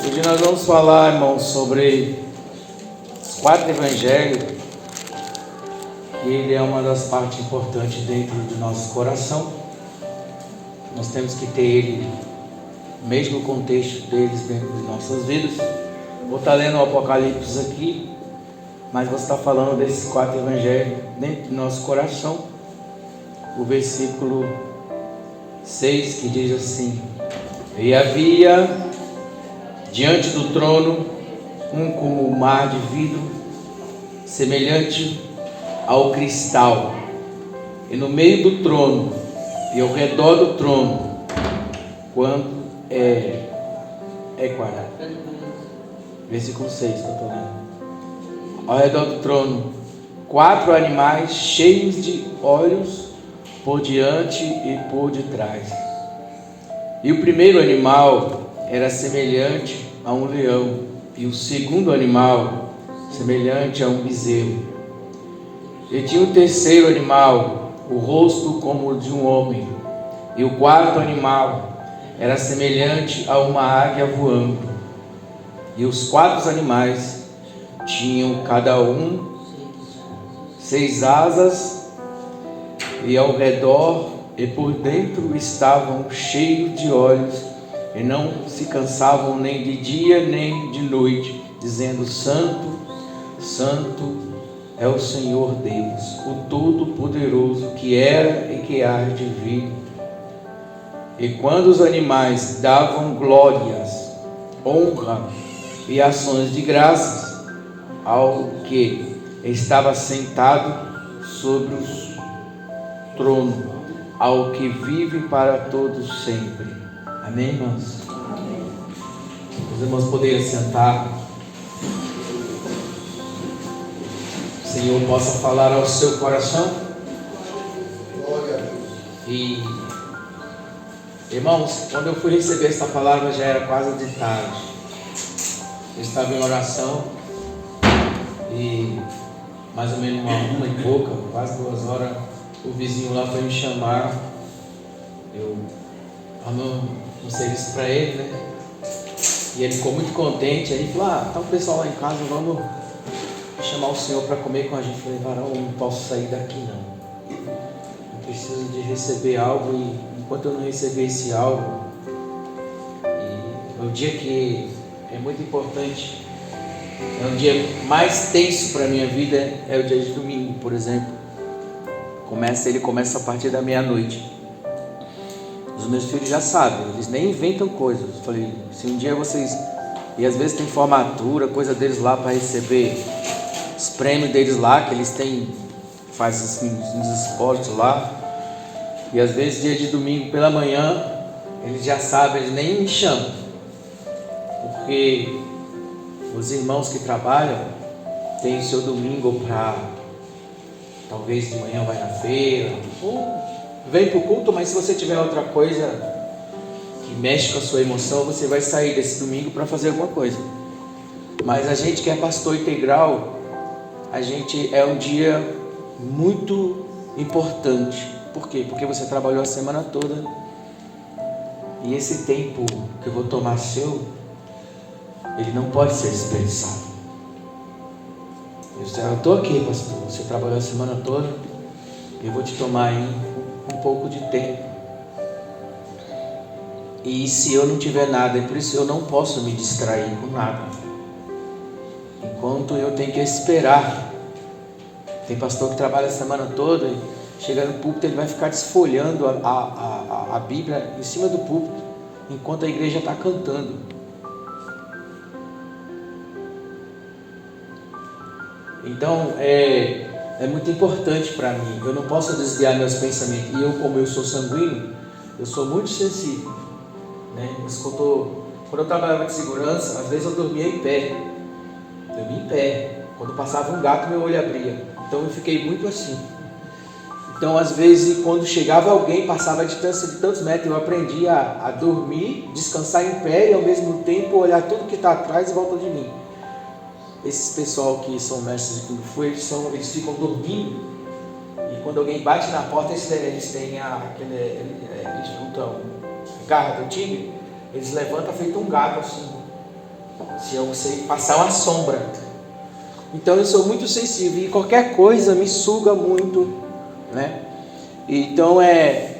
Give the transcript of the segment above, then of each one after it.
Hoje nós vamos falar, irmãos, sobre os 4 evangelhos. Ele é uma das partes importantes dentro do nosso coração. Nós temos que ter ele, mesmo o contexto deles dentro de nossas vidas. Vou estar lendo o Apocalipse aqui, mas vou estar falando desses 4 evangelhos dentro do nosso coração. O versículo 6 que diz assim: E havia diante do trono um como o mar de vidro, semelhante ao cristal, e no meio do trono e ao redor do trono, quando quadrado. Versículo 6 que eu estou lendo. Ao redor do trono 4 animais cheios de olhos por diante e por detrás. E o primeiro animal era semelhante a um leão, e o segundo animal semelhante a um bezerro. E tinha o terceiro animal o rosto como o de um homem, e o quarto animal era semelhante a uma águia voando. E os 4 animais tinham cada um 6 asas, e ao redor e por dentro estavam cheios de olhos, e não se cansavam nem de dia nem de noite, dizendo: Santo, Santo é o Senhor Deus, o Todo-Poderoso, que era e que há de vir. E quando os animais davam glórias, honra e ações de graças ao que estava sentado sobre o trono, ao que vive para todos sempre. Amém, irmãos? Os irmãos poderem sentar. O Senhor possa falar ao seu coração. E, irmãos, quando eu fui receber esta palavra já era quase de tarde. Eu estava em oração e mais ou menos uma e pouca, quase 2 horas, o vizinho lá foi me chamar. Eu um serviço para ele, né? E ele ficou muito contente. Aí falou: tá o pessoal lá em casa, vamos chamar o senhor para comer com a gente. Eu falei: varão, eu não posso sair daqui não. Eu preciso de receber algo, e enquanto eu não receber esse algo, e o dia que é muito importante, é um dia mais tenso para a minha vida, é o dia de domingo, por exemplo. Ele começa a partir da meia-noite. Os meus filhos já sabem, eles nem inventam coisas. Eu falei: se um dia vocês... E às vezes tem formatura, coisa deles lá para receber os prêmios deles lá, que eles têm, faz assim, uns esportes lá. E às vezes dia de domingo pela manhã, eles já sabem, eles nem me chamam. Porque os irmãos que trabalham têm o seu domingo para... Talvez de manhã vai na feira, ou vem para o culto, mas se você tiver outra coisa que mexe com a sua emoção, você vai sair desse domingo para fazer alguma coisa. Mas a gente que é pastor integral, a gente é um dia muito importante. Por quê? Porque você trabalhou a semana toda, e esse tempo que eu vou tomar seu, ele não pode ser desperdiçado. Eu estou aqui, pastor, você trabalhou a semana toda, eu vou te tomar aí um pouco de tempo. E se eu não tiver nada, e por isso eu não posso me distrair com nada, enquanto eu tenho que esperar. Tem pastor que trabalha a semana toda, e chega no púlpito, ele vai ficar desfolhando a Bíblia em cima do púlpito, enquanto a igreja está cantando. Então é muito importante para mim. Eu não posso desviar meus pensamentos. E eu, como eu sou sanguíneo, eu sou muito sensível, né? Quando eu trabalhava de segurança, às vezes eu dormia em pé. Quando passava um gato, meu olho abria. Então eu fiquei muito assim. Então às vezes quando chegava alguém, passava a distância de tantos metros, eu aprendi a dormir, descansar em pé e ao mesmo tempo olhar tudo que está atrás e volta de mim. Esses pessoal que são mestres de Kung Fu, eles ficam dormindo, e quando alguém bate na porta, eles têm eles juntam a garra do tigre, eles levantam feito um gato assim, Se eu sei passar uma sombra. Então eu sou muito sensível e qualquer coisa me suga muito, né? Então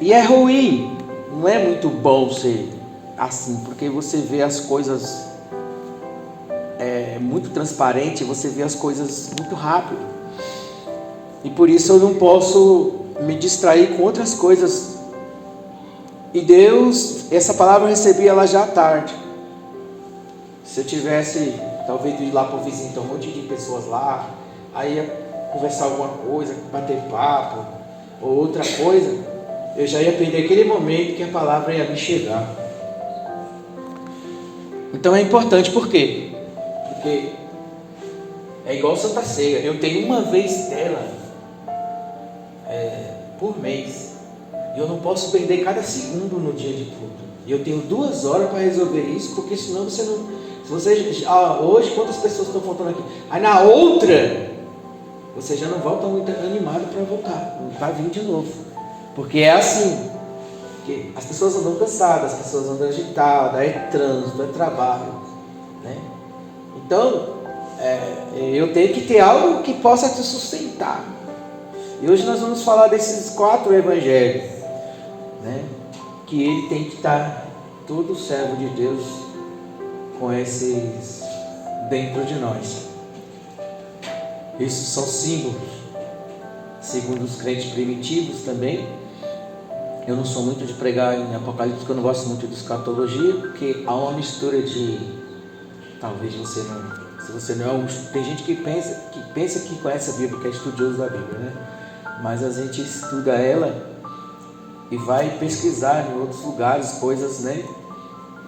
e é ruim, não é muito bom ser assim, porque você vê as coisas muito transparente, você vê as coisas muito rápido. E por isso eu não posso me distrair com outras coisas. E Deus, essa palavra eu recebi ela já à tarde. Se eu tivesse, talvez, ido lá para o vizinho, então um monte de pessoas lá, aí ia conversar alguma coisa, bater papo, ou outra coisa, eu já ia perder aquele momento que a palavra ia me chegar. Então é importante, por quê? Porque é igual Santa Ceia, eu tenho uma vez dela por mês, e eu não posso perder cada segundo no dia de culto. E eu tenho 2 horas para resolver isso, porque senão você não... Se você, hoje quantas pessoas estão faltando aqui? Aí na outra, você já não volta muito animado para voltar, para vir de novo. Porque é assim, porque as pessoas andam cansadas, as pessoas andam agitadas, é trânsito, é trabalho, né? Então, eu tenho que ter algo que possa te sustentar. E hoje nós vamos falar desses 4 evangelhos, né? Que ele tem que estar, todo servo de Deus, com esses dentro de nós. Esses são símbolos, segundo os crentes primitivos também. Eu não sou muito de pregar em Apocalipse, porque eu não gosto muito de escatologia, porque há uma mistura de... Talvez você não... Se você não é um... Tem gente que pensa que conhece a Bíblia, que é estudioso da Bíblia, né? Mas a gente estuda ela e vai pesquisar em outros lugares coisas, né?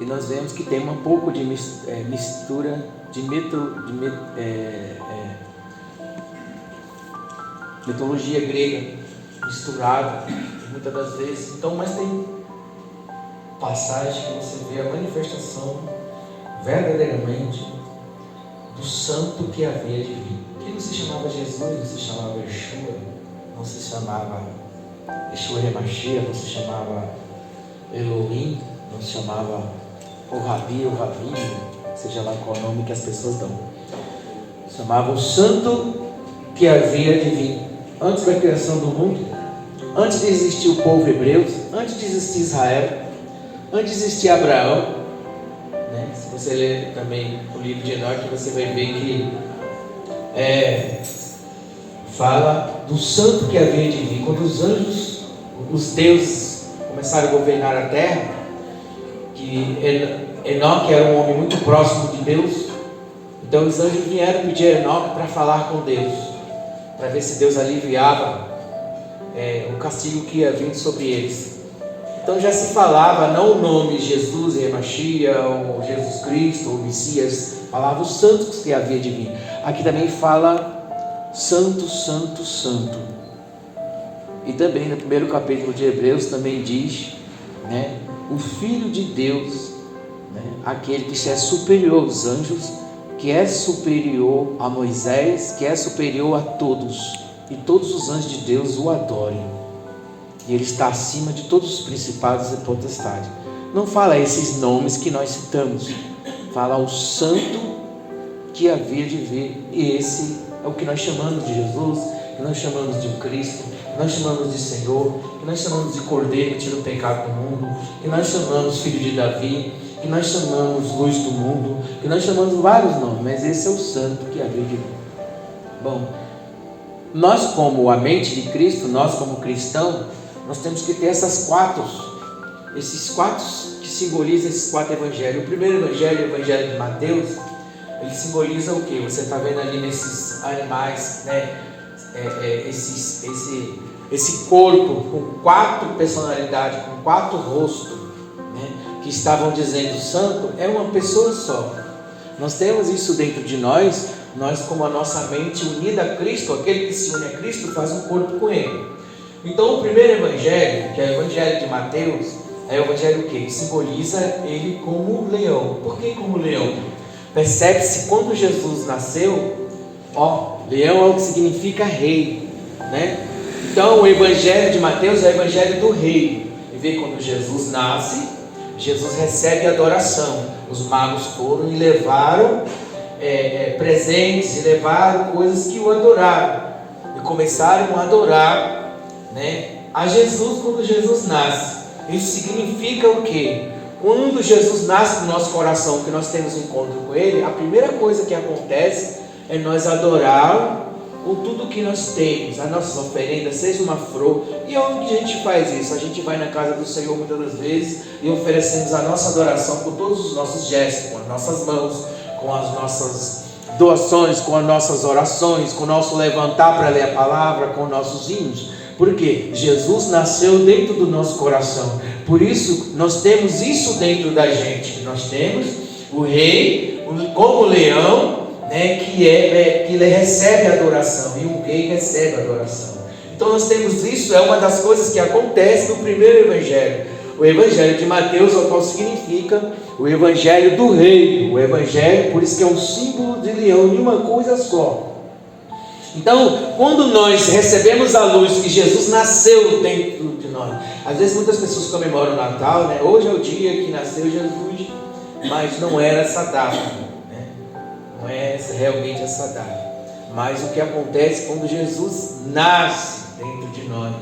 E nós vemos que tem um pouco de mistura de mitologia grega misturada muitas das vezes. Então, mas tem passagem que você vê a manifestação verdadeiramente do santo que havia de vir. Que não se chamava Jesus, não se chamava Yeshua, não se chamava Yeshua Remachia, não se chamava Elohim, não se chamava o Rabi, o Rabino, seja lá qual nome que as pessoas dão. Chamava o santo que havia de vir. Antes da criação do mundo, antes de existir o povo hebreu, antes de existir Israel, antes de existir Abraão, né? Se você ler também o livro de Enoque, você vai ver que fala do santo que havia de vir. Quando os anjos, os deuses começaram a governar a terra, que Enoque era um homem muito próximo de Deus, então os anjos vieram pedir a Enoque para falar com Deus, para ver se Deus aliviava o castigo que ia vir sobre eles. Então já se falava não o nome Jesus, Remachia, ou Jesus Cristo, ou Messias, falava os santos que havia de vir. Aqui também fala santo, santo, santo. E também no 1º capítulo de Hebreus também diz, né, o Filho de Deus, né, aquele que é superior aos anjos, que é superior a Moisés, que é superior a todos, e todos os anjos de Deus o adorem, e ele está acima de todos os principados e potestades. Não fala esses nomes que nós citamos, fala o santo que havia de vir, e esse é o que nós chamamos de Jesus, que nós chamamos de Cristo, que nós chamamos de Senhor, que nós chamamos de Cordeiro que tira o pecado do mundo, que nós chamamos Filho de Davi, que nós chamamos Luz do Mundo, que nós chamamos vários nomes, mas esse é o santo que havia de vir. Bom, nós como a mente de Cristo, nós como cristão, nós temos que ter esses quatro que simbolizam esses 4 evangelhos. O primeiro evangelho, o evangelho de Mateus, ele simboliza o que? Você está vendo ali nesses animais, né? Esse corpo com 4 personalidades, com 4 rostos, né? Que estavam dizendo santo, é uma pessoa só. Nós temos isso dentro de nós como a nossa mente unida a Cristo, aquele que se une a Cristo faz um corpo com Ele. Então o primeiro evangelho, que é o evangelho de Mateus, é o evangelho que simboliza ele como leão. Por que como leão? Percebe-se quando Jesus nasceu, leão é o que significa rei, né? Então o evangelho de Mateus é o evangelho do rei. E vê quando Jesus nasce, Jesus recebe adoração. Os magos foram e levaram presentes, e levaram coisas que o adoraram, e começaram a adorar, né, a Jesus quando Jesus nasce. Isso significa o quê? Quando Jesus nasce no nosso coração, que nós temos um encontro com Ele, a primeira coisa que acontece é nós adorá-lo com tudo que nós temos, as nossas oferendas, seja uma flor. E onde que a gente faz isso? A gente vai na casa do Senhor muitas das vezes e oferecemos a nossa adoração com todos os nossos gestos, com as nossas mãos, com as nossas doações, com as nossas orações, com o nosso levantar para ler a palavra, com nossos hinos. Porque Jesus nasceu dentro do nosso coração. Por isso nós temos isso dentro da gente. Nós temos o rei como leão, né, que recebe adoração, e o rei recebe adoração. Então nós temos isso, é uma das coisas que acontece no primeiro evangelho. O evangelho de Mateus, o qual significa o evangelho do rei. O evangelho, por isso que é um símbolo de leão, de uma coisa só. Então, quando nós recebemos a luz que Jesus nasceu dentro de nós, às vezes muitas pessoas comemoram o Natal, né? Hoje é o dia que nasceu Jesus, mas não era essa data, né? Não é realmente essa data. Mas o que acontece quando Jesus nasce dentro de nós,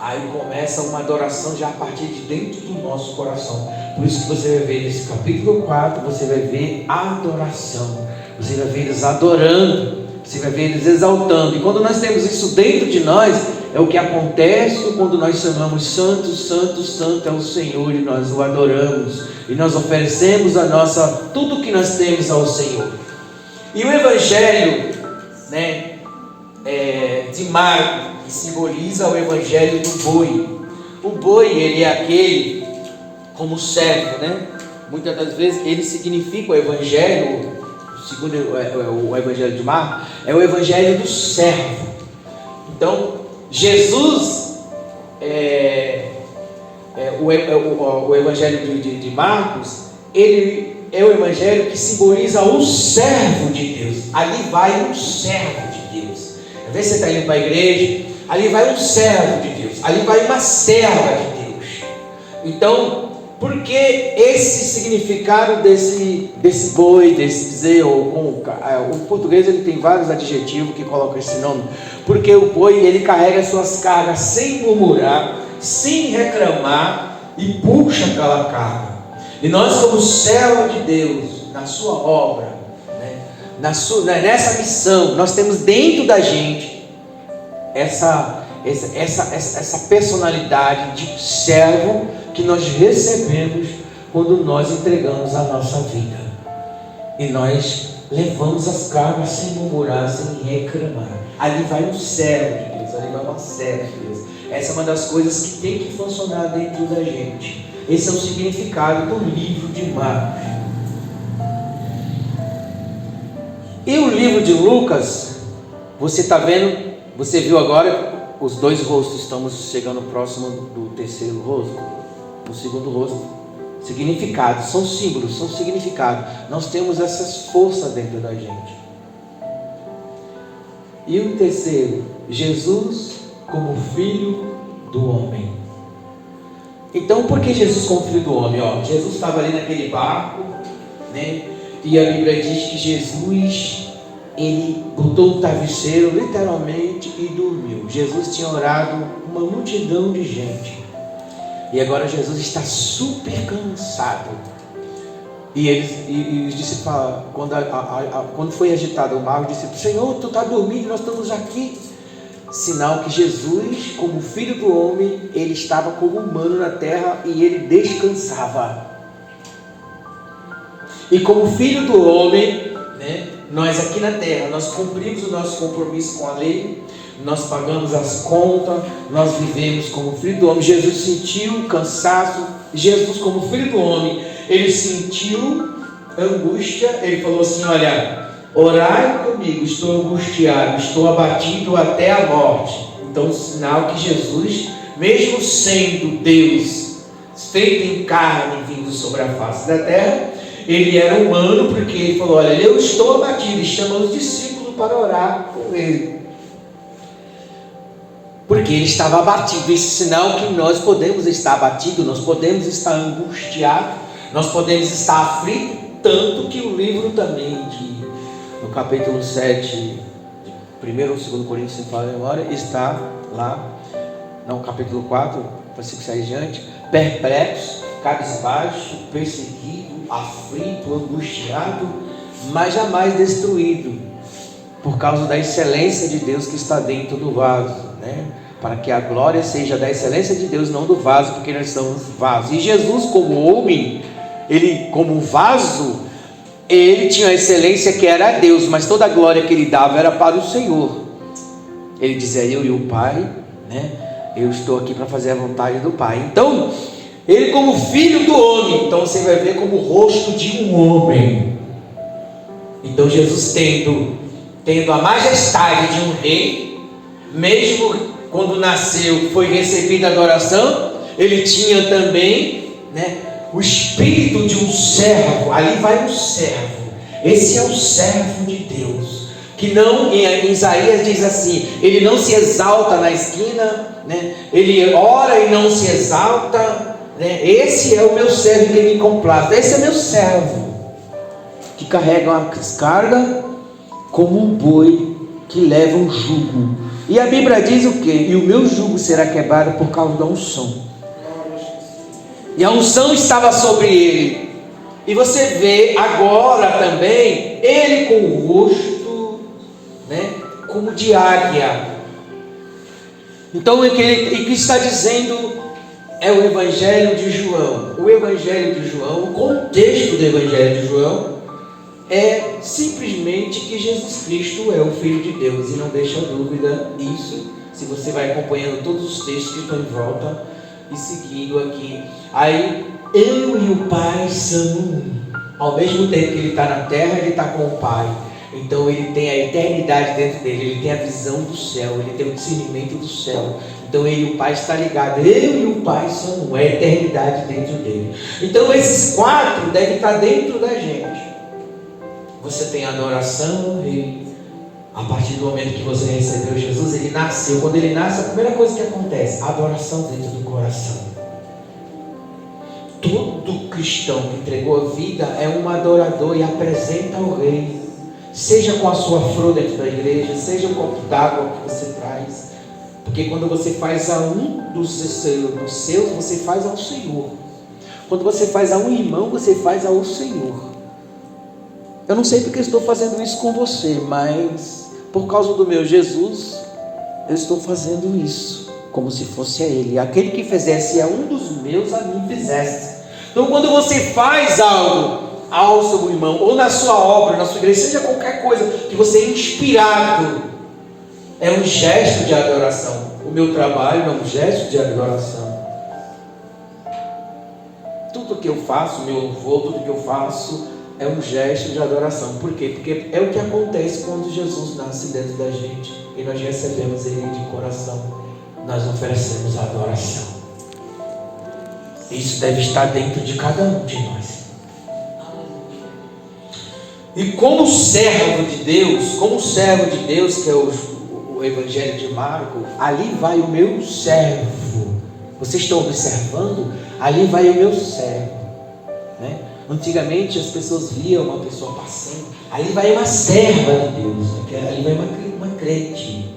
aí começa uma adoração já a partir de dentro do nosso coração. Por isso que você vai ver nesse capítulo 4, você vai ver adoração, você vai ver eles adorando, você vai ver eles exaltando. E quando nós temos isso dentro de nós, é o que acontece quando nós chamamos santo, santo, santo é o Senhor, e nós o adoramos, e nós oferecemos tudo que nós temos ao Senhor. E o evangelho, né, de Marcos, que simboliza o evangelho do boi. O boi, ele é aquele como servo, né? Muitas das vezes ele significa o evangelho, segundo o evangelho de Marcos, é o evangelho do servo. Então Jesus o evangelho de Marcos, ele é o evangelho que simboliza o servo de Deus. Ali vai um servo de Deus. Às vezes você está indo para a igreja, ali vai um servo de Deus, ali vai uma serva de Deus. Então, por que esse significado desse boi, desse bezerro? O português ele tem vários adjetivos que colocam esse nome. Porque o boi ele carrega suas cargas sem murmurar, sem reclamar, e puxa aquela carga. E nós, como servo de Deus, na sua obra, né, nessa missão, nós temos dentro da gente essa personalidade de servo que nós recebemos quando nós entregamos a nossa vida. E nós levamos as cargas sem murmurar, sem reclamar. Ali vai um servo de Deus, ali vai uma serva de Deus. Essa é uma das coisas que tem que funcionar dentro da gente. Esse é o significado do livro de Marcos. E o livro de Lucas, você está vendo, você viu agora os dois rostos, estamos chegando próximo do terceiro rosto, do segundo rosto. Significados, são símbolos, são significados. Nós temos essas forças dentro da gente. E o terceiro, Jesus como filho do homem. Então, por que Jesus como filho do homem? Jesus estava ali naquele barco, né? E a Bíblia diz que Jesus, ele botou um travesseiro literalmente e dormiu. Jesus tinha orado uma multidão de gente. E agora Jesus está super cansado. E os discípulos, quando foi agitado o mar, os discípulos: Senhor, tu está dormindo, nós estamos aqui. Sinal que Jesus, como filho do homem, ele estava como humano na terra e ele descansava. E como filho do homem, né, nós aqui na terra, nós cumprimos o nosso compromisso com a lei, nós pagamos as contas, nós vivemos como filho do homem. Jesus sentiu cansaço. Jesus, como filho do homem, ele sentiu angústia. Ele falou assim: olha, orai comigo, estou angustiado, estou abatido até a morte. Então, sinal que Jesus, mesmo sendo Deus feito em carne, vindo sobre a face da terra, ele era humano, porque ele falou: olha, eu estou abatido. E chama os discípulos para orar com ele. Porque ele estava abatido. Isso é sinal que nós podemos estar abatidos, nós podemos estar angustiados, nós podemos estar aflitos, tanto que o livro também, no capítulo 7, de 1 ou 2 Coríntios, se fala a memória, está lá, no capítulo 4, versículo 6 diante, perplexo, cabisbaixo, perseguido, aflito, angustiado, mas jamais destruído, por causa da excelência de Deus que está dentro do vaso, né? Para que a glória seja da excelência de Deus, não do vaso, porque nós somos vasos. E Jesus, como homem, ele como vaso, ele tinha a excelência que era Deus, mas toda a glória que ele dava era para o Senhor. Ele dizia: eu e o Pai, né? Eu estou aqui para fazer a vontade do Pai. Então, ele como filho do homem, então você vai ver como o rosto de um homem. Então Jesus tendo a majestade de um rei, mesmo quando nasceu foi recebida a adoração, ele tinha também, né, o espírito de um servo. Ali vai um servo. Esse é o servo de Deus, que não, em Isaías diz assim, ele não se exalta na esquina, né? Ele ora e não se exalta, né? Esse é o meu servo que me complaz. Esse é meu servo, que carrega uma carga como um boi que leva um jugo. E a Bíblia diz o quê? E o meu jugo será quebrado por causa da unção. E a unção estava sobre ele. E você vê agora também ele com o rosto, né, como de águia. Então o que está dizendo é o Evangelho de João. O Evangelho de João, o contexto do Evangelho de João é simplesmente que Jesus Cristo é o Filho de Deus, e não deixa dúvida isso, se você vai acompanhando todos os textos que estão em volta e seguindo aqui. Aí, eu e o Pai são um. Ao mesmo tempo que ele está na terra, ele está com o Pai. Então ele tem a eternidade dentro dele, ele tem a visão do céu, ele tem o discernimento do céu. Então ele e o Pai está ligado. Eu e o Pai são um, é a eternidade dentro dele. Então esses quatro devem estar dentro da gente. Você tem a adoração ao Rei. A partir do momento que você recebeu Jesus, ele nasceu. Quando ele nasce, a primeira coisa que acontece, a adoração dentro do coração. Todo cristão que entregou a vida é um adorador e apresenta ao Rei. Seja com a sua flor dentro da igreja, seja o copo d'água que você traz. Porque quando você faz a um dos seus, você faz ao Senhor. Quando você faz a um irmão, você faz ao Senhor. Eu não sei porque estou fazendo isso com você, mas por causa do meu Jesus, eu estou fazendo isso, como se fosse a Ele. Aquele que fizesse a um dos meus, a mim fizesse. Então quando você faz algo ao seu irmão, ou na sua obra, na sua igreja, seja qualquer coisa que você é inspirado, é um gesto de adoração. O meu trabalho é um gesto de adoração. Tudo que eu faço, meu louvor, tudo que eu faço é um gesto de adoração. Por quê? Porque é o que acontece quando Jesus nasce dentro da gente e nós recebemos Ele de coração. Nós oferecemos a adoração. Isso deve estar dentro de cada um de nós. E como servo de Deus, que é o Evangelho de Marcos, ali vai o meu servo. Vocês estão observando? Ali vai o meu servo, né? Antigamente as pessoas viam uma pessoa passando, ali vai uma serva de Deus, ali vai uma crente.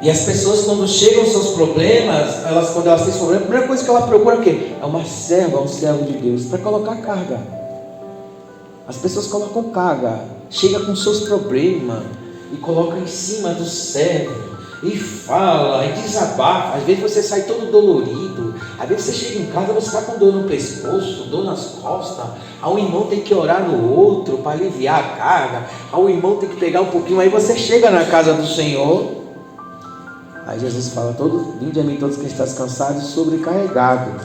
E as pessoas, quando chegam aos seus problemas, quando elas têm problemas, a primeira coisa que ela procura é o quê? É uma serva, um servo de Deus, para colocar carga. As pessoas colocam carga, chega com seus problemas e coloca em cima do servo, e fala, e desabafa. Às vezes você sai todo dolorido, às vezes você chega em casa, você está com dor no pescoço, dor nas costas, aí o irmão tem que orar no outro para aliviar a carga, aí o irmão tem que pegar um pouquinho, aí você chega na casa do Senhor, aí Jesus fala: vinde a mim todos que estão cansados e sobrecarregados.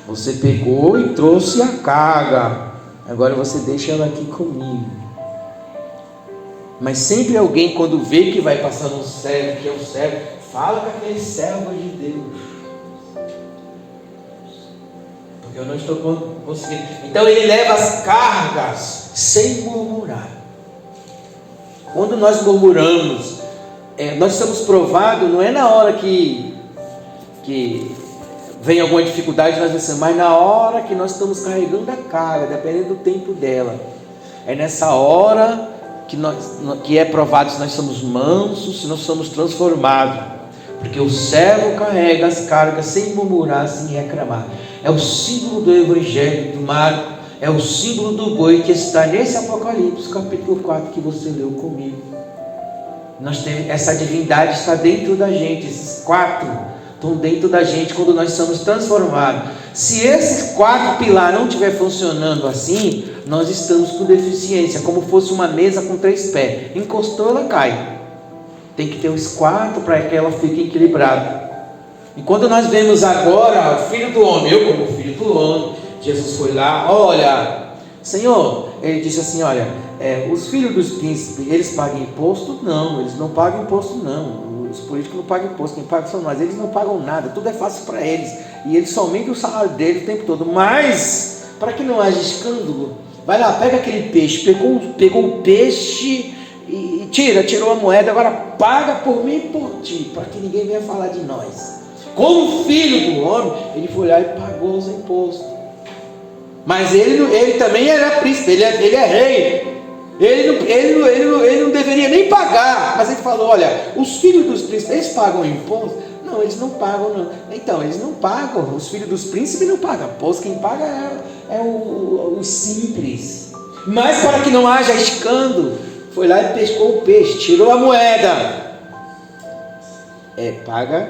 Você pegou e trouxe a carga, agora você deixa ela aqui comigo. Mas sempre alguém, quando vê que vai passando um servo, que é o servo, fala com aquele servo de Deus. Porque eu não estou conseguindo. Então ele leva as cargas sem murmurar. Quando nós murmuramos, nós estamos provados, não é na hora que vem alguma dificuldade, nós vencemos, mas na hora que nós estamos carregando a carga, dependendo do tempo dela, é nessa hora que é provado se nós somos mansos, se nós somos transformados, porque o servo carrega as cargas sem murmurar, sem reclamar. É o símbolo do Evangelho do Marco, é o símbolo do boi que está nesse Apocalipse, capítulo 4, que você leu comigo. Nós temos, essa divindade está dentro da gente, esses 4 estão dentro da gente quando nós somos transformados. Se esses 4 pilares não estiver funcionando assim, nós estamos com deficiência, como fosse uma mesa com 3 pés. Encostou, ela cai. Tem que ter os 4 para que ela fique equilibrada. E quando nós vemos agora o Filho do Homem, eu como Filho do Homem, Jesus foi lá, olha, Senhor, ele disse assim, olha, os filhos dos príncipes, eles pagam imposto? Não, eles não pagam imposto não. Os políticos não pagam imposto, quem paga são nós. Eles não pagam nada, tudo é fácil para eles. E eles somente o salário deles o tempo todo. Mas, para que não haja escândalo, vai lá, pega aquele peixe, pegou o peixe e tirou a moeda, agora paga por mim e por ti, para que ninguém venha falar de nós. Como filho do homem, ele foi lá e pagou os impostos. Mas ele também era príncipe, ele é rei. Ele não deveria nem pagar. Mas ele falou, olha, os filhos dos príncipes, eles pagam imposto? Não, eles não pagam não. Então, eles não pagam, os filhos dos príncipes não pagam imposto, quem paga é o simples. Mas para que não haja escândalo, foi lá e pescou o peixe, tirou a moeda. Paga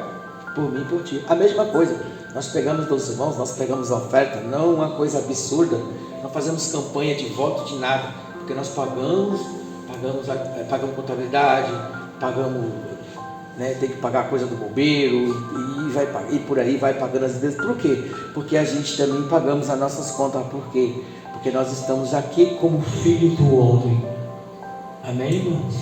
por mim e por ti. A mesma coisa, nós pegamos dos irmãos, nós pegamos a oferta, não uma coisa absurda, não fazemos campanha de voto de nada, porque nós pagamos contabilidade, pagamos, né, tem que pagar a coisa do bombeiro, e por aí vai pagando as vezes. Por quê? Porque a gente também pagamos as nossas contas. Por quê? Porque nós estamos aqui como filho do homem. Amém, irmãos?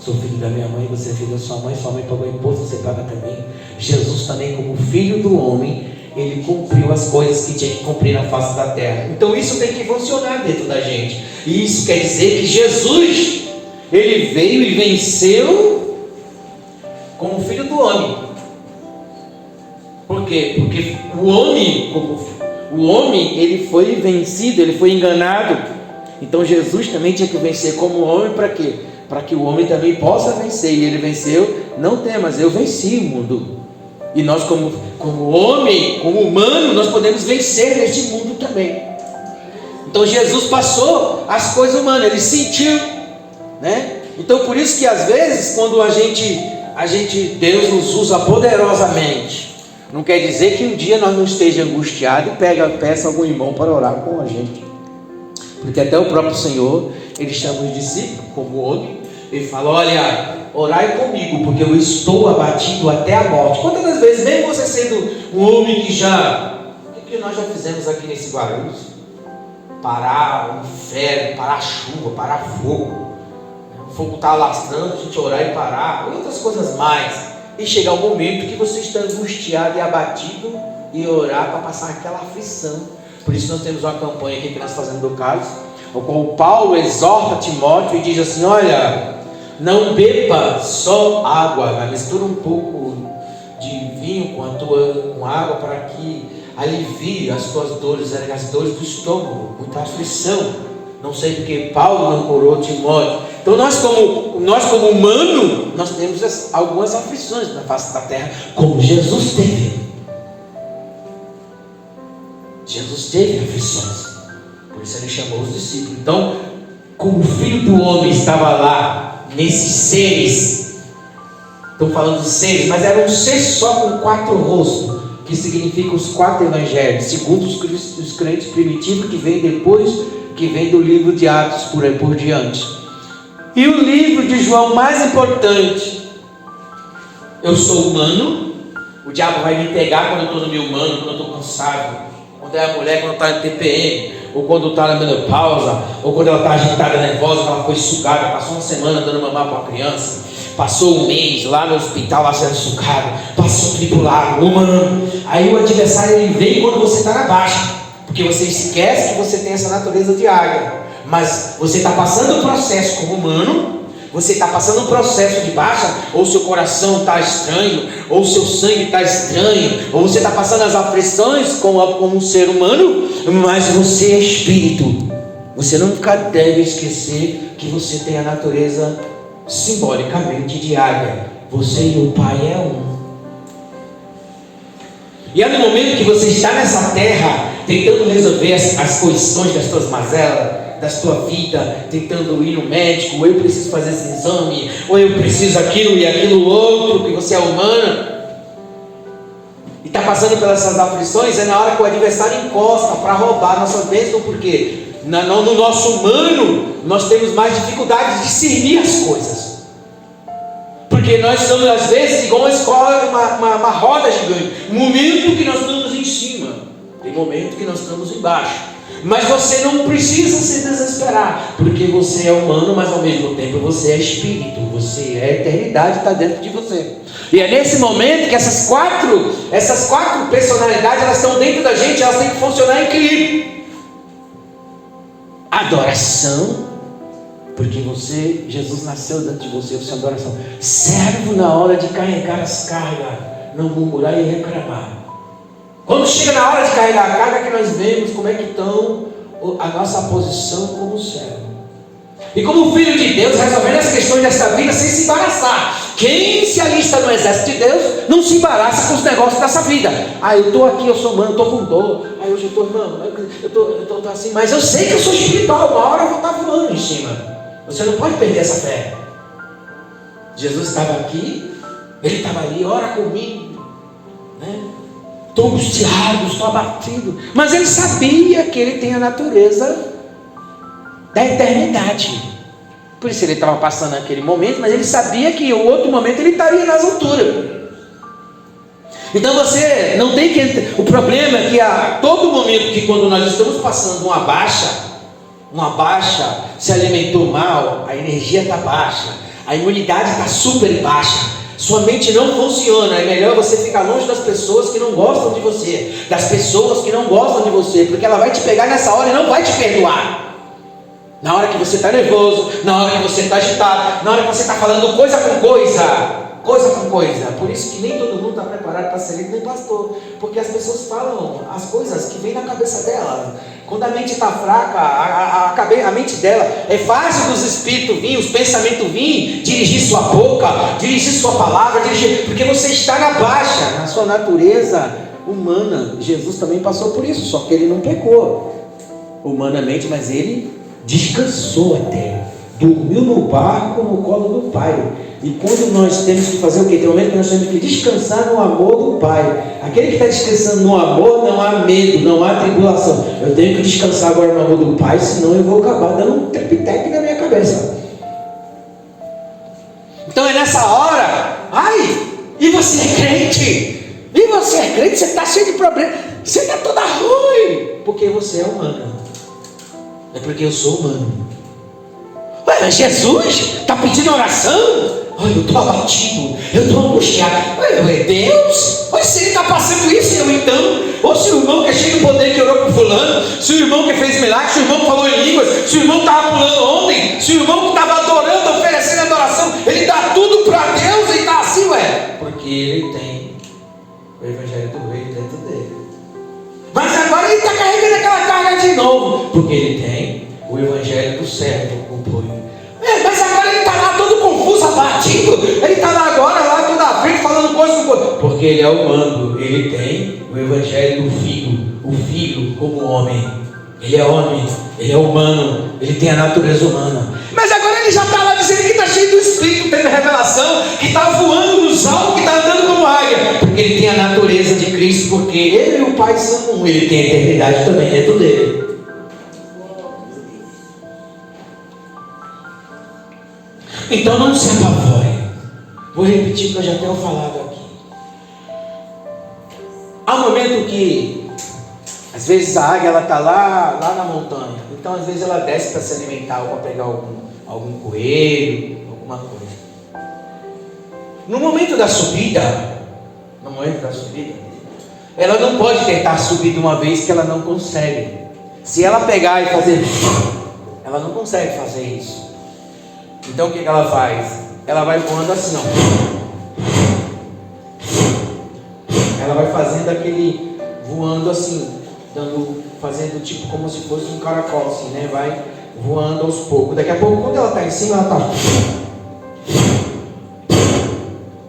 Sou filho da minha mãe, você é filho da sua mãe pagou imposto, você paga também. Jesus também, como filho do homem, ele cumpriu as coisas que tinha que cumprir na face da terra. Então isso tem que funcionar dentro da gente. E isso quer dizer que Jesus, ele veio e venceu como filho do homem. Por quê? Porque o homem, ele foi vencido, ele foi enganado. Então Jesus também tinha que vencer como homem. Para quê? Para que o homem também possa vencer. E ele venceu, não temas, eu venci o mundo. E nós como homem, como humano, nós podemos vencer neste mundo também. Então Jesus passou as coisas humanas, ele sentiu, né? Então por isso que às vezes quando Deus nos usa poderosamente, não quer dizer que um dia nós não esteja angustiado e peça algum irmão para orar com a gente. Porque até o próprio Senhor, ele chama os discípulos como homem, ele fala, olha, orai comigo, porque eu estou abatido até a morte. Quantas das vezes, mesmo você sendo um homem que o que nós já fizemos aqui nesse Guarulhos? Parar o inferno, parar a chuva, parar fogo. O fogo está alastrando, a gente orar e parar, e outras coisas mais. E chegar um momento que você está angustiado e abatido e orar para passar aquela aflição. Por isso nós temos uma campanha aqui que nós fazemos do Carlos, o qual Paulo exorta Timóteo e diz assim, olha, não beba só água, mas mistura um pouco de vinho com água para que alivie as tuas dores, as dores do estômago, muita aflição. Não sei porque Paulo não curou Timóteo. Então nós como humano, nós temos algumas aflições na face da terra, como Jesus teve. Jesus teve aflições, por isso ele chamou os discípulos. Então, como o filho do homem estava lá, nesses seres, estou falando de seres, mas era um ser só com 4 rostos, que significa os 4 evangelhos, segundo os crentes primitivos que vem depois, que vem do livro de Atos por aí por diante. E o livro de João mais importante, eu sou humano, o diabo vai me pegar quando eu estou no meu humano, quando eu estou cansado, quando é a mulher, quando está em TPM, ou quando está na menopausa, ou quando ela está agitada, nervosa, ela foi sugada, passou uma semana dando mamar para uma criança, passou um mês lá no hospital, lá sendo sugado, passou tripulado, humano. Aí o adversário ele vem quando você está na baixa, porque você esquece que você tem essa natureza de águia, mas você está passando o processo como humano, Você está passando um processo de baixa, ou seu coração está estranho, ou seu sangue está estranho, ou você está passando as aflições como um ser humano, mas você é espírito. Você nunca deve esquecer que você tem a natureza simbolicamente de águia. Você e o Pai é um. E é no momento que você está nessa terra, tentando resolver as questões das suas mazelas, da sua vida, tentando ir no médico, ou eu preciso fazer esse exame, ou eu preciso aquilo e aquilo outro, porque você é humano, e está passando pelas essas aflições, é na hora que o adversário encosta para roubar nossas bênçãos, porque no nosso humano, nós temos mais dificuldade de discernir as coisas, porque nós somos às vezes igual uma escola, uma roda gigante, um momento que nós estamos em cima, tem momento que nós estamos embaixo. Mas você não precisa se desesperar, porque você é humano, mas ao mesmo tempo você é espírito, você é eternidade, está dentro de você. E é nesse momento que essas quatro personalidades, elas estão dentro da gente, elas têm que funcionar em equilíbrio. Adoração, porque Jesus nasceu dentro de você, você é adoração. Servo na hora de carregar as cargas, não murmurar e reclamar. Quando chega na hora de carregar a carga, que nós vemos como é que estão a nossa posição como servo. E como filho de Deus, resolvendo as questões dessa vida sem se embaraçar. Quem se alista no exército de Deus, não se embaraça com os negócios dessa vida. Eu estou aqui, eu sou humano, estou com dor. Hoje eu estou, irmão, eu estou assim. Mas eu sei que eu sou espiritual, uma hora eu vou estar voando em cima. Você não pode perder essa fé. Jesus estava aqui, Ele estava ali, ora comigo, né? Estou angustiado, estou abatido. Mas ele sabia que ele tem a natureza da eternidade. Por isso ele estava passando aquele momento, mas ele sabia que em outro momento ele estaria nas alturas. Então você não tem que... O problema é que a todo momento que quando nós estamos passando uma baixa, se alimentou mal, a energia está baixa, a imunidade está super baixa. Sua mente não funciona, é melhor você ficar longe das pessoas que não gostam de você, das pessoas que não gostam de você, porque ela vai te pegar nessa hora e não vai te perdoar. Na hora que você está nervoso, na hora que você está agitado, na hora que você está falando coisa com coisa. Por isso que nem todo mundo está preparado para ser nem pastor, porque as pessoas falam as coisas que vêm na cabeça dela. Quando a mente está fraca, a mente dela, é fácil dos espíritos vir, os pensamentos vir, dirigir sua boca, dirigir sua palavra, porque você está na baixa, na sua natureza humana. Jesus também passou por isso, só que ele não pecou humanamente, mas ele descansou até, dormiu no barco no colo do Pai. E quando nós temos que fazer o quê? Tem um momento que nós temos que descansar no amor do Pai. Aquele que está descansando no amor, não há medo, não há tribulação. Eu tenho que descansar agora no amor do Pai, senão eu vou acabar dando um trep-tep na minha cabeça. Então é nessa hora, e você é crente? E você é crente? Você está cheio de problemas, você está toda ruim, porque você é humano. É porque eu sou humano. Mas Jesus está pedindo oração? Eu estou abatido, eu estou angustiado. É Deus? Se ele está passando isso, eu então? Ou se o irmão que é cheio do poder que orou por fulano, se o irmão que fez milagre, se o irmão que falou em línguas, se o irmão que estava pulando ontem, se o irmão que estava adorando, oferecendo adoração, ele dá tudo para Deus e está assim, porque ele tem o evangelho do rei dentro dele. Mas agora ele está carregando aquela carga de novo, porque ele tem o evangelho do servo, o povo. Mas agora ele está lá todo confuso, abatido. Ele está lá agora, lá toda a frente, falando coisas com coisas. Porque ele é humano, ele tem o evangelho do filho, o filho como homem. Ele é homem, ele é humano, ele tem a natureza humana. Mas agora ele já está lá dizendo que está cheio do Espírito, tendo revelação, que está voando nos altos, que está andando como águia. Porque ele tem a natureza de Cristo, porque ele e o Pai são um. Ele tem a eternidade também dentro dele. Então não se apavore. Vou repetir o que eu já tenho falado aqui. Há um momento que às vezes a águia está lá na montanha. Então às vezes ela desce para se alimentar ou para pegar algum coelho, alguma coisa. No momento da subida, ela não pode tentar subir de uma vez que ela não consegue. Se ela pegar e fazer, ela não consegue fazer isso. Então o que ela faz? Ela vai voando assim, ó. Ela vai fazendo aquele, voando assim, fazendo tipo como se fosse um caracol assim, né? Vai voando aos poucos. Daqui a pouco, quando ela está em cima, ela está...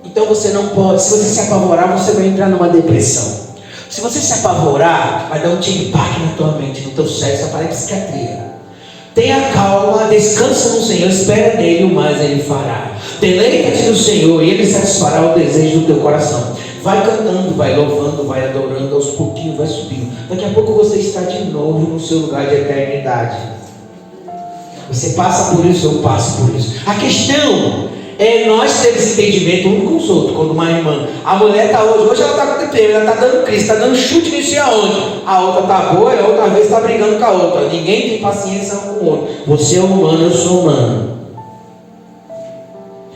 Então você não pode, se você se apavorar, você vai entrar numa depressão. Se você se apavorar, vai dar um impacto na tua mente, no teu cérebro, você vai parar em psiquiatria. Tenha calma, descansa no Senhor, espera nele, o mais ele fará. Deleita-te no Senhor e ele satisfará o desejo do teu coração. Vai cantando, vai louvando, vai adorando, aos pouquinhos vai subindo. Daqui a pouco você está de novo no seu lugar de eternidade. Você passa por isso, eu passo por isso. A questão é nós termos entendimento um com os outros. Quando uma irmã, a mulher está hoje ela está com TPM, ela está dando crise, está dando chute nisso e aonde? A outra está boa e a outra vez está brigando com a outra. Ninguém tem paciência um com o outro. Você é humano, eu sou humano.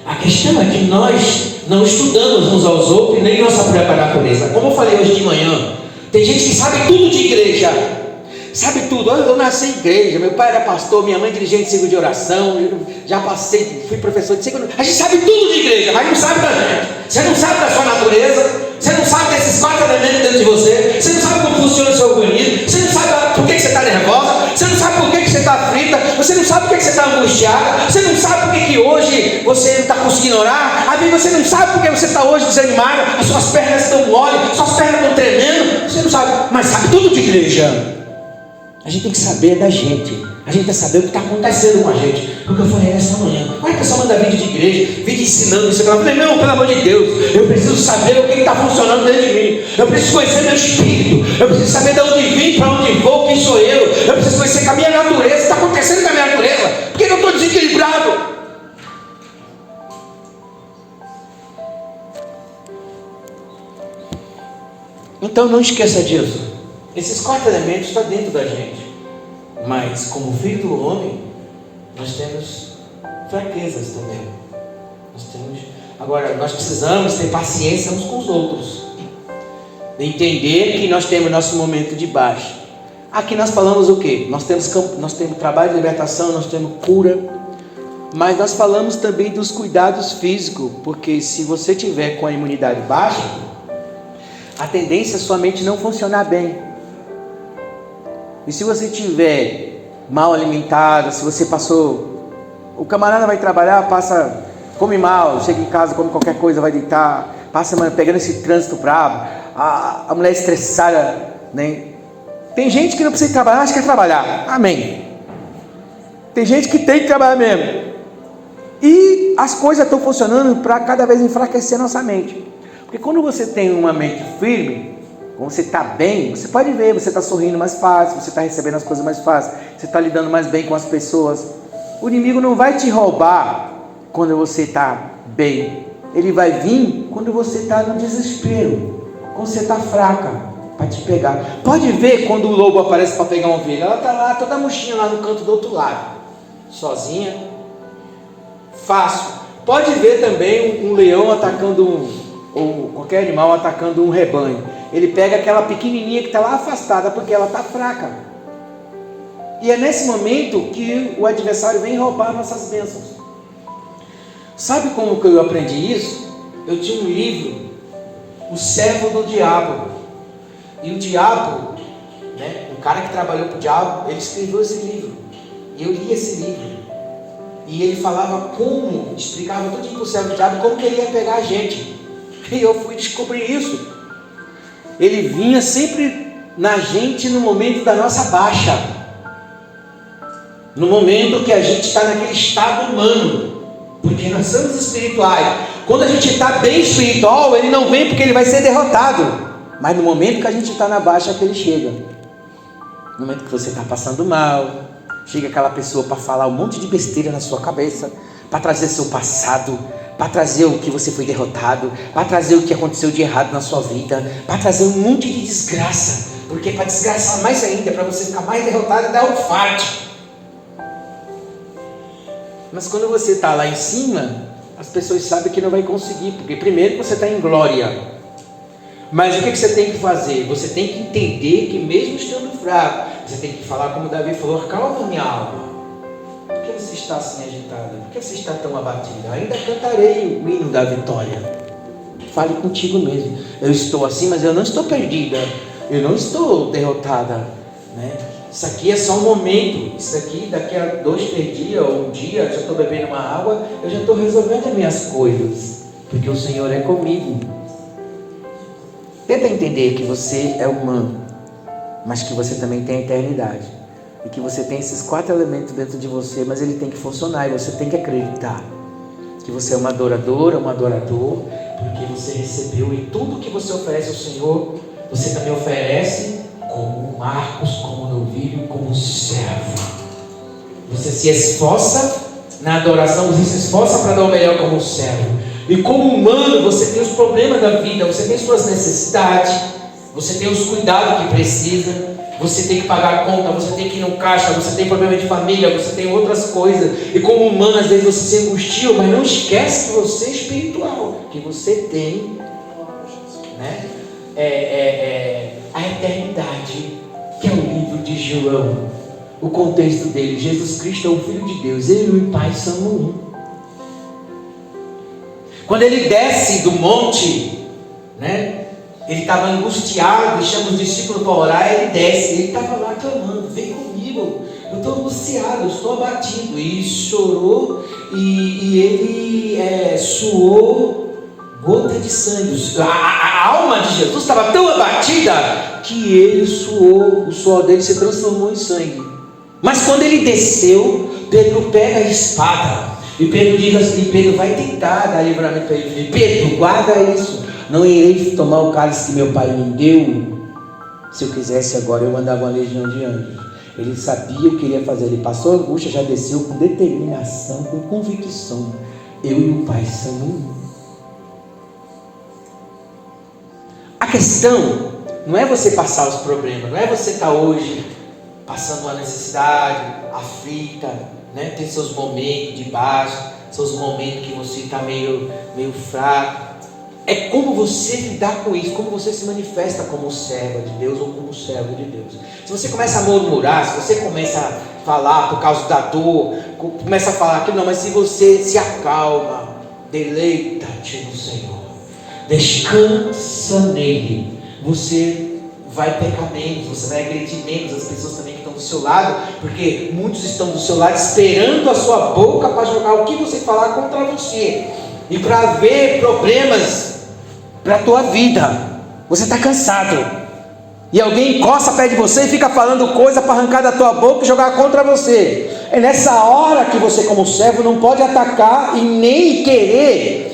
A questão é que nós não estudamos uns aos outros e nem nossa própria natureza. Como eu falei hoje de manhã, tem gente que sabe tudo de igreja. Sabe tudo. Eu nasci em igreja, meu pai era pastor, minha mãe dirigente de ciclo de oração, eu já passei, fui professor de ciclo. A gente sabe tudo de igreja, mas não sabe da gente. Você não sabe da sua natureza, você não sabe desses 4 elementos dentro de você, você não sabe como funciona o seu organismo, você não sabe por que você está nervosa, você não sabe por que você está aflita, você não sabe por que você está angustiada, você não sabe por que hoje você não está conseguindo orar, às vezes você não sabe por que você está hoje desanimada, as suas pernas estão mole, suas pernas estão tremendo, você não sabe, mas sabe tudo de igreja. A gente tem que saber da gente. A gente tem que saber o que está acontecendo com a gente. Porque eu falei essa manhã, olha, a pessoa manda vídeo de igreja, vídeo ensinando isso. Eu falei, não, pelo amor de Deus, eu preciso saber o que está funcionando dentro de mim. Eu preciso conhecer meu espírito. Eu preciso saber de onde vim, para onde vou, quem sou eu. Eu preciso conhecer com a minha natureza. O que está acontecendo com a minha natureza? Por que eu estou desequilibrado? Então não esqueça disso. Esses 4 elementos estão dentro da gente. Mas como filho do homem, nós temos fraquezas também. Agora, nós precisamos ter paciência uns com os outros. De entender que nós temos nosso momento de baixa. Aqui nós falamos o quê? Nós temos trabalho de libertação, nós temos cura. Mas nós falamos também dos cuidados físicos. Porque se você tiver com a imunidade baixa, a tendência é sua mente não funcionar bem. E se você estiver mal alimentado, se você passou... O camarada vai trabalhar, come mal, chega em casa, come qualquer coisa, vai deitar, passa a semana pegando esse trânsito bravo, a mulher estressada, né? Tem gente que não precisa trabalhar, mas quer trabalhar. Amém. Tem gente que tem que trabalhar mesmo. E as coisas estão funcionando para cada vez enfraquecer a nossa mente. Porque quando você tem uma mente firme, quando você está bem, você pode ver, você está sorrindo mais fácil, você está recebendo as coisas mais fácil, você está lidando mais bem com as pessoas. O inimigo não vai te roubar quando você está bem. Ele vai vir quando você está no desespero, quando você está fraca, para te pegar. Pode ver quando o lobo aparece para pegar uma ovelha, ela está lá toda murchinha lá no canto do outro lado, sozinha, fácil. Pode ver também um leão atacando ou qualquer animal atacando um rebanho. Ele pega aquela pequenininha que está lá afastada porque ela está fraca. E é nesse momento que o adversário vem roubar nossas bênçãos. Sabe como que eu aprendi isso? Eu tinha um livro, O Servo do Diabo. E o diabo, né, o cara que trabalhou para o diabo, ele escreveu esse livro. E eu li esse livro. E ele falava como, explicava tudo para o servo do diabo, como que ele ia pegar a gente. E eu fui descobrir isso. Ele vinha sempre na gente no momento da nossa baixa. No momento que a gente está naquele estado humano. Porque nós somos espirituais. Quando a gente está bem espiritual, ele não vem porque ele vai ser derrotado. Mas no momento que a gente está na baixa, é que ele chega. No momento que você está passando mal, chega aquela pessoa para falar um monte de besteira na sua cabeça, para trazer seu passado, para trazer o que você foi derrotado, para trazer o que aconteceu de errado na sua vida, para trazer um monte de desgraça, porque para desgraçar mais ainda, para você ficar mais derrotado e dar um farte. Mas quando você está lá em cima, as pessoas sabem que não vai conseguir, porque primeiro você está em glória. Mas o que você tem que fazer? Você tem que entender que mesmo estando fraco, você tem que falar como Davi falou, calma minha alma, Por que você está assim agitada? Por que você está tão abatida? Ainda cantarei o hino da vitória. Fale contigo mesmo. Eu estou assim, mas eu não estou perdida. Eu não estou derrotada, né? Isso aqui é só um momento. Isso aqui, daqui a 2, 3 dias ou um dia, eu já estou bebendo uma água, eu já estou resolvendo as minhas coisas, porque o Senhor é comigo. Tenta entender que você é humano, mas que você também tem a eternidade, e que você tem esses 4 elementos dentro de você, mas ele tem que funcionar, e você tem que acreditar que você é uma adoradora, um adorador, porque você recebeu, e tudo que você oferece ao Senhor, você também oferece como Marcos, como novilho, como servo. Você se esforça na adoração, você se esforça para dar o melhor como servo. E como humano, você tem os problemas da vida, você tem suas necessidades, você tem os cuidados que precisa, você tem que pagar a conta, você tem que ir no caixa, você tem problema de família, você tem outras coisas. E como humano, às vezes você se angustia, mas não esquece que você é espiritual, que você tem, né? A eternidade, que é o livro de João. O contexto dele, Jesus Cristo é o Filho de Deus, ele e o Pai são um. Quando ele desce do monte, né? Ele estava angustiado e chama os discípulos para orar, ele desce, ele estava lá clamando, vem comigo, eu estou angustiado, eu estou abatido. E chorou e ele suou gota de sangue. A alma de Jesus estava tão abatida que ele suou, o suor dele se transformou em sangue. Mas quando ele desceu, Pedro pega a espada e Pedro diz assim, Pedro vai tentar dar livramento para ele. Pedro, guarda isso, não irei tomar o cálice que meu pai me deu. Se eu quisesse agora, eu mandava uma legião de anjos. Ele sabia o que ele ia fazer, ele passou a angústia, já desceu com determinação, com convicção. Eu e o Pai somos um. A questão não é você passar os problemas, não é você estar hoje passando uma necessidade, aflita, né? Tem seus momentos de baixa, seus momentos que você está meio fraco. É como você lidar com isso, como você se manifesta como serva de Deus ou como servo de Deus. Se você começa a murmurar, se você começa a falar por causa da dor, começa a falar aquilo, não, mas se você se acalma, deleita-te no Senhor, descansa nele, você vai pecar menos, você vai agredir menos as pessoas também que estão do seu lado, porque muitos estão do seu lado esperando a sua boca para jogar o que você falar contra você e para ver problemas para a tua vida. Você está cansado e alguém encosta perto de você e fica falando coisa para arrancar da tua boca e jogar contra você. É nessa hora que você, como servo, não pode atacar e nem querer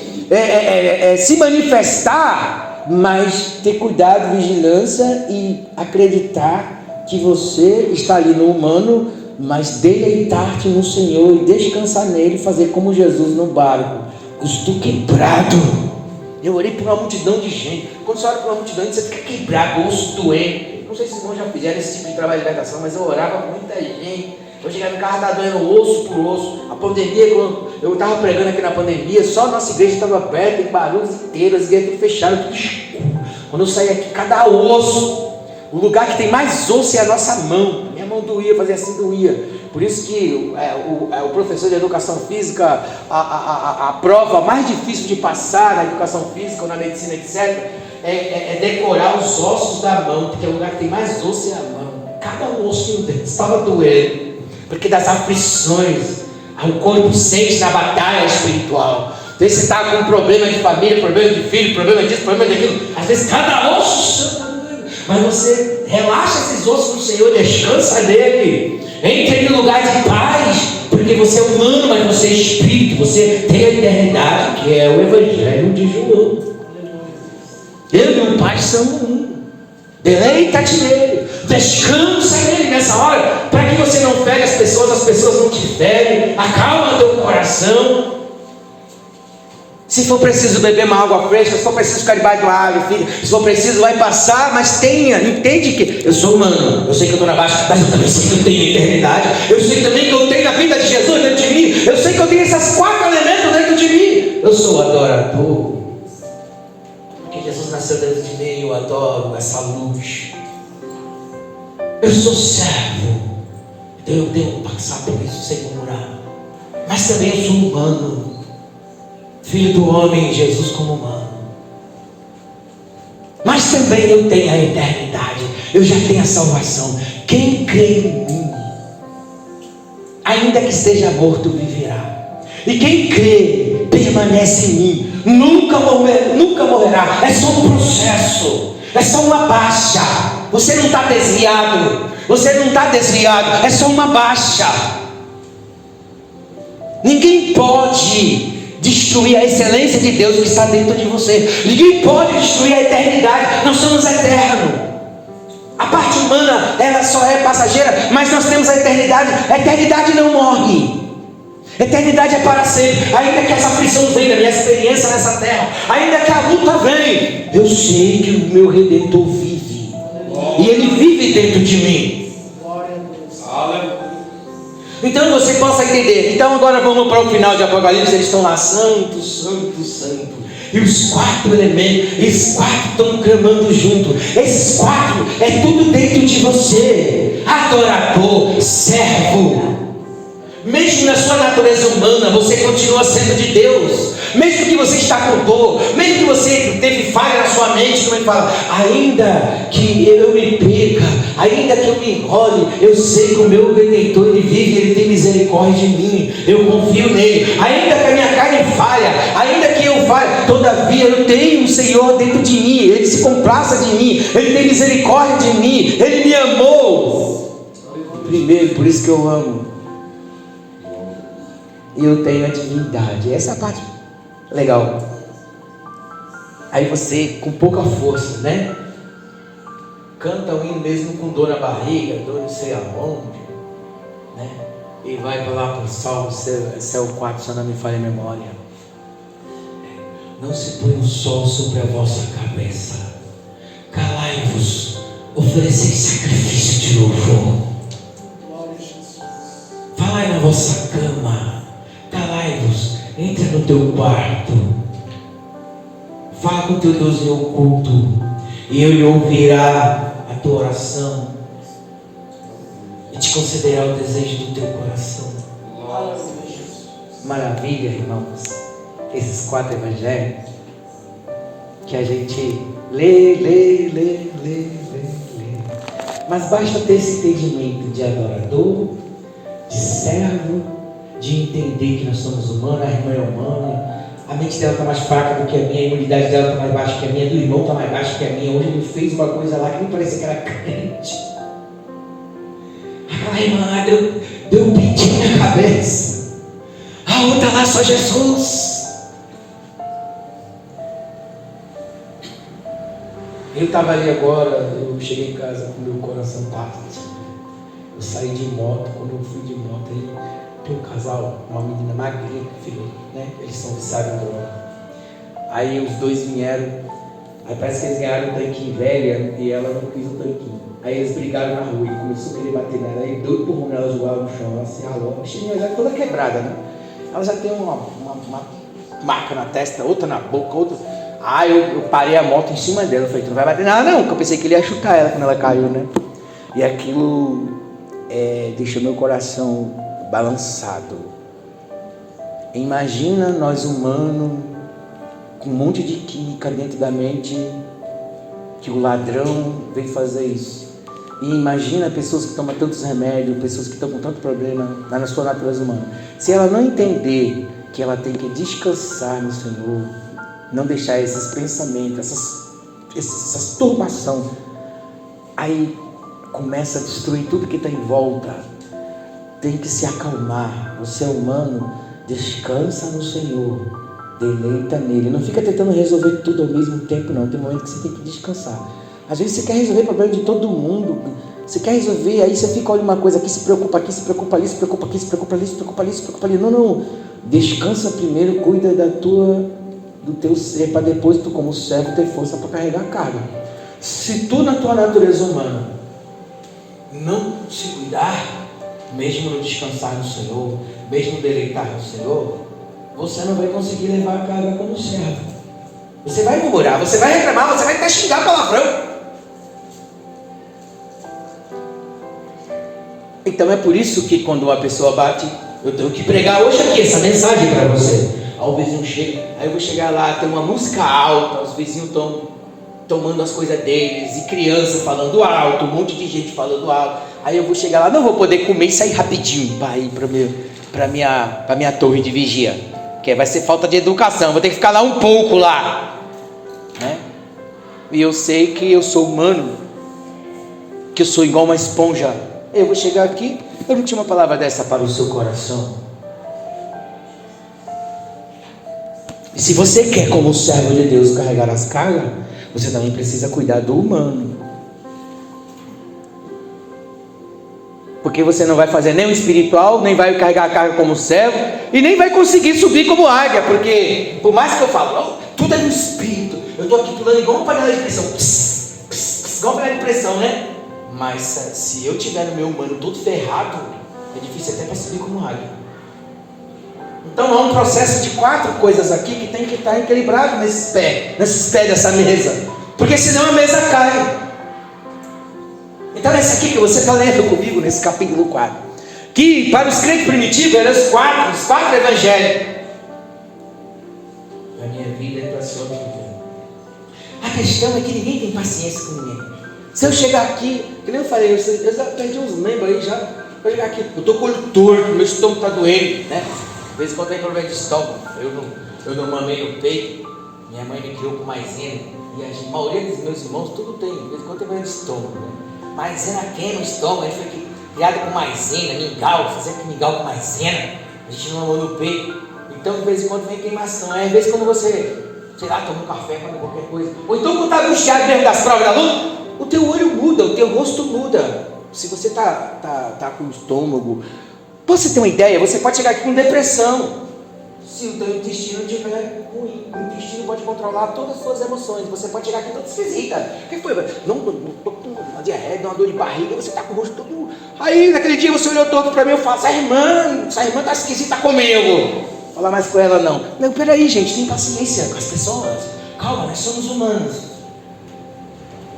se manifestar, mas ter cuidado, vigilância e acreditar que você está ali no humano, mas deleitar-te no Senhor e descansar nele, fazer como Jesus no barco. Eu estou quebrado. Eu orei por uma multidão de gente. Quando você ora por uma multidão, você fica quebrado, osso doente. Não sei se os irmãos já fizeram esse tipo de trabalho de libertação, mas eu orava com muita gente. Eu chegava em casa, estava doendo osso por osso. A pandemia, quando eu estava pregando aqui na pandemia, só a nossa igreja estava aberta, em Barulhos inteiro, as igrejas tudo fechadas, tudo escuro. Quando eu saí aqui, cada osso, o lugar que tem mais osso é a nossa mão. Minha mão doía, fazia assim, doía. Por isso que o professor de educação física, a prova mais difícil de passar na educação física ou na medicina, etc., é decorar os ossos da mão, porque é o lugar que tem mais osso é a mão. Cada osso estava doendo, porque das aflições, o corpo sente na batalha espiritual. Às vezes você está com um problema de família, problema de filho, problema disso, problema daquilo. Às vezes cada osso está doendo, mas você relaxa esses ossos no Senhor, descansa nele. Entre em lugar de paz, porque você é humano, mas você é espírito, você tem a eternidade, que é o Evangelho de João. Eu e o Pai são um. Deleita-te nele, descansa nele nessa hora, para que você não fere as pessoas não te ferem. Acalma teu coração. Se for preciso beber uma água fresca, se for preciso ficar debaixo de uma árvore, se for preciso vai passar, mas entende que eu sou humano, eu sei que eu estou na baixa, mas eu também sei que eu tenho eternidade, eu sei também que eu tenho a vida de Jesus dentro de mim, eu sei que eu tenho esses 4 elementos dentro de mim, eu sou adorador, porque Jesus nasceu dentro de mim, eu adoro essa luz, eu sou servo, Então eu tenho que passar por isso sem murmurar. Mas também eu sou humano, filho do homem, Jesus como humano. Mas também eu tenho a eternidade, eu já tenho a salvação. Quem crê em mim, ainda que esteja morto, viverá. E quem crê, permanece em mim, nunca morrerá. É só um processo, é só uma baixa. Você não está desviado, é só uma baixa. Ninguém pode destruir a excelência de Deus que está dentro de você. Ninguém pode destruir a eternidade. Nós somos eternos. A parte humana, ela só é passageira, mas nós temos a eternidade. A eternidade não morre. A eternidade é para sempre. Ainda que essa aflição venha, minha experiência nessa terra, ainda que a luta venha, eu sei que o meu Redentor vive. E Ele vive dentro de mim. Então você possa entender. Então agora vamos para o final de Apocalipse. Eles estão lá, santo, santo, santo. E os 4 elementos, esses 4 estão clamando junto. Esses 4 é tudo dentro de você. Adorador, servo. Mesmo na sua natureza humana, você continua sendo de Deus. Mesmo que você está com dor, mesmo que você teve falha na sua mente, como ele fala, ainda que eu me perca, ainda que eu me enrole, eu sei que o meu Redentor, Ele vive, Ele tem misericórdia de mim, eu confio nele. Ainda que a minha carne falha, ainda que eu falhe, todavia eu tenho o Senhor dentro de mim, Ele se compraça de mim, Ele tem misericórdia de mim, Ele me amou primeiro, por isso que eu amo. E eu tenho a divindade. Essa é a parte legal. Aí você, com pouca força, né? Canta o hino mesmo com dor na barriga, dor não sei aonde, né? E vai para lá para o Salmo, céu 4, se não me falha a memória. Não se põe o sol sobre a vossa cabeça. Calai-vos, oferecei sacrifício de louvor. Falai na vossa cama. Calai-vos, entra no teu quarto, fala com teu Deus em oculto, e Ele ouvirá a tua oração e te concederá o desejo do teu coração. Maravilha, irmãos, esses 4 evangelhos que a gente lê. Mas basta ter esse entendimento de adorador, de servo, de entender que nós somos humanos, a irmã é humana, a mente dela está mais fraca do que a minha, a imunidade dela está mais baixa que a minha, do irmão está mais baixa que a minha. Hoje ele fez uma coisa lá que nem parecia que era crente. Aquela irmã lá deu um pintinho na cabeça, a outra lá só Jesus. Eu estava ali agora, eu cheguei em casa com meu coração partido. Eu saí de moto, quando eu fui de moto aí, tem um casal, uma menina magrinha, filho, né? Eles são viciados em droga. Aí os 2 vieram, aí parece que eles ganharam um tanquinho velho e ela não quis o tanquinho. Aí eles brigaram na rua, ele começou a querer bater nela, aí doido por ela, jogava no chão, ela se ralou. A bichinha já toda quebrada, né? Ela já tem uma marca na testa, outra na boca, outra. Aí eu parei a moto em cima dela, eu falei, tu não vai bater nada não, porque eu pensei que ele ia chutar ela quando ela caiu, né? E aquilo deixou meu coração balançado. Imagina nós humanos com um monte de química dentro da mente, que o ladrão veio fazer isso. E imagina pessoas que tomam tantos remédios, pessoas que estão com tanto problema na sua natureza humana. Se ela não entender que ela tem que descansar no Senhor, não deixar esses pensamentos, essas turbações, aí começa a destruir tudo que está em volta. Tem que se acalmar. Você é humano, descansa no Senhor, deleita nele. Não fica tentando resolver tudo ao mesmo tempo, não. Tem um momento que você tem que descansar. Às vezes você quer resolver o problema de todo mundo. Você quer resolver, aí você fica olhando uma coisa aqui, se preocupa aqui, se preocupa ali, se preocupa aqui, se preocupa ali, se preocupa ali, se preocupa ali. Não. Descansa primeiro, cuida do teu ser, para depois tu, como servo, ter força para carregar a carga. Se tu, na tua natureza humana, não se cuidar, mesmo no descansar no Senhor, mesmo no deleitar no Senhor, você não vai conseguir levar a carga como servo. Você vai murmurar, você vai reclamar, você vai até xingar palavrão. Então é por isso que quando uma pessoa bate, eu tenho que pregar hoje aqui essa mensagem para você. Aí o vizinho chega, aí eu vou chegar lá, tem uma música alta, os vizinhos estão tomando as coisas deles, e criança falando alto, um monte de gente falando alto. Aí eu vou chegar lá, não vou poder comer e sair rapidinho para ir para minha torre de vigia, que vai ser falta de educação, vou ter que ficar lá um pouco lá, né? E eu sei que eu sou humano, que eu sou igual uma esponja. Eu vou chegar aqui, eu não tinha uma palavra dessa para o seu coração. E se você quer, como servo de Deus, carregar as cargas, você também precisa cuidar do humano. Porque você não vai fazer nem o espiritual, nem vai carregar a carga como servo, e nem vai conseguir subir como águia. Porque, por mais que eu falo, tudo é no espírito, eu estou aqui pulando igual uma panela de pressão, igual uma panela de pressão, né? Mas se eu tiver no meu humano todo ferrado, é difícil até para subir como águia. Então há um processo de 4 coisas aqui que tem que estar equilibrado nesses pés dessa mesa, porque senão a mesa cai. Então nesse aqui que você está lendo comigo, nesse capítulo 4, que para os crentes primitivos eram os 4 evangelhos. A minha vida é para a sua vida. A questão é que ninguém tem paciência com ninguém. Se eu chegar aqui, que nem eu falei, eu já perdi uns membros aí já. Eu chegar aqui, eu estou com o olho torto, meu estômago está doendo, né? Às vezes quando tem problema de estômago, eu não mamei no peito, minha mãe me criou com maisena, e a maioria dos meus irmãos tudo tem, de vez em quando tem problema de estômago, né? Maisena queima o estômago, a gente foi criado com maisena, mingau, fazer mingau com maisena, a gente não mamou no peito, então de vez em quando vem queimação, às vezes quando você, sei lá, toma um café, come qualquer coisa, ou então quando está angustiado mesmo das provas da luta, o teu olho muda, o teu rosto muda. Se você tá com o estômago, pra você ter uma ideia, você pode chegar aqui com depressão. Se o teu intestino estiver ruim, o intestino pode controlar todas as suas emoções. Você pode chegar aqui todo esquisita. O que foi? Não, uma diarreia, uma dor de barriga, você tá com o rosto todo. Aí naquele dia você olhou todo para mim e falou: essa irmã tá esquisita comigo. Falar mais com ela não. Não, peraí, gente, tem paciência com as pessoas. Calma, nós somos humanos.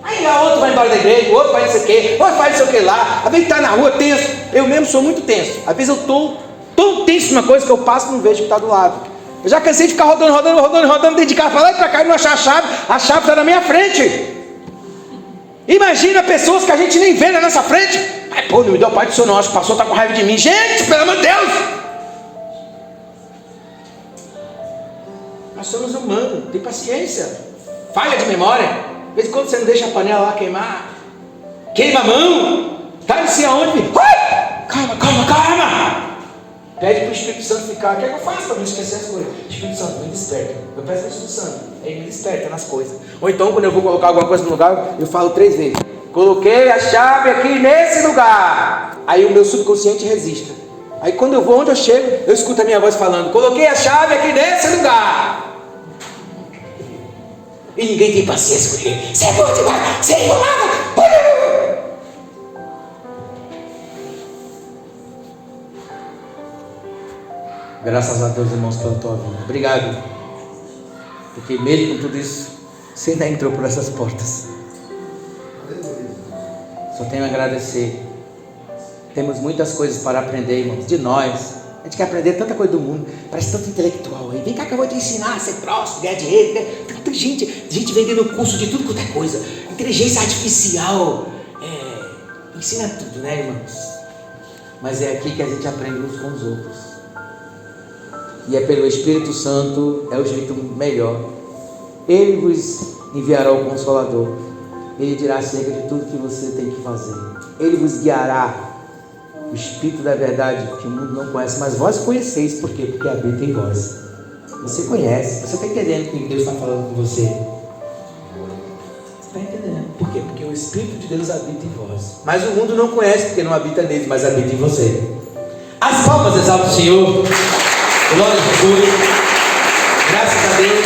Aí a outro vai embora da igreja, o outro vai não sei o que, o outro faz não sei o que lá, às vezes está na rua tenso, eu mesmo sou muito tenso, às vezes eu estou tão tenso numa coisa que eu passo e não vejo que está do lado. Eu já cansei de ficar rodando dentro de casa, para lá e para cá e não achar a chave está na minha frente. Imagina pessoas que a gente nem vê na nossa frente. Ai, pô, não me deu a paz do Senhor não, acho que o pastor está com raiva de mim. Gente, pelo amor de Deus! Nós somos humanos, tem paciência, falha de memória. De vez em quando você não deixa a panela lá queimar, queima a mão, tá assim aonde? Calma. Pede para o Espírito Santo ficar. O que é que eu faço para não esquecer as coisas? Espírito Santo, me desperta. Eu peço para o Espírito Santo, ele me desperta nas coisas. Ou então quando eu vou colocar alguma coisa no lugar, eu falo 3 vezes: coloquei a chave aqui nesse lugar. Aí o meu subconsciente resiste. Aí quando eu vou, onde eu chego, eu escuto a minha voz falando: coloquei a chave aqui nesse lugar. E ninguém tem paciência com ele. Você é bom demais, você é enrolado. Graças a Deus, irmãos, pela tua vida. Obrigado. Porque mesmo com tudo isso, você ainda entrou por essas portas. Só tenho a agradecer. Temos muitas coisas para aprender, irmãos, de nós. A gente quer aprender tanta coisa do mundo, parece tanto intelectual aí. Vem cá que eu vou te ensinar a ser próximo, ganhar dinheiro. Tem tanta gente vendendo curso de tudo quanto é coisa. Inteligência artificial, ensina tudo, né, irmãos? Mas é aqui que a gente aprende uns com os outros. E é pelo Espírito Santo, é o jeito melhor. Ele vos enviará o Consolador. Ele dirá acerca de tudo que você tem que fazer. Ele vos guiará. O Espírito da verdade que o mundo não conhece, mas vós conheceis. Por quê? Porque habita em vós. Você conhece, você está entendendo o que Deus está falando com você? Você está entendendo? Por quê? Porque o Espírito de Deus habita em vós. Mas o mundo não conhece porque não habita nele, mas habita em você. As palmas exaltam o Senhor. Glória a Deus. Graças a Deus.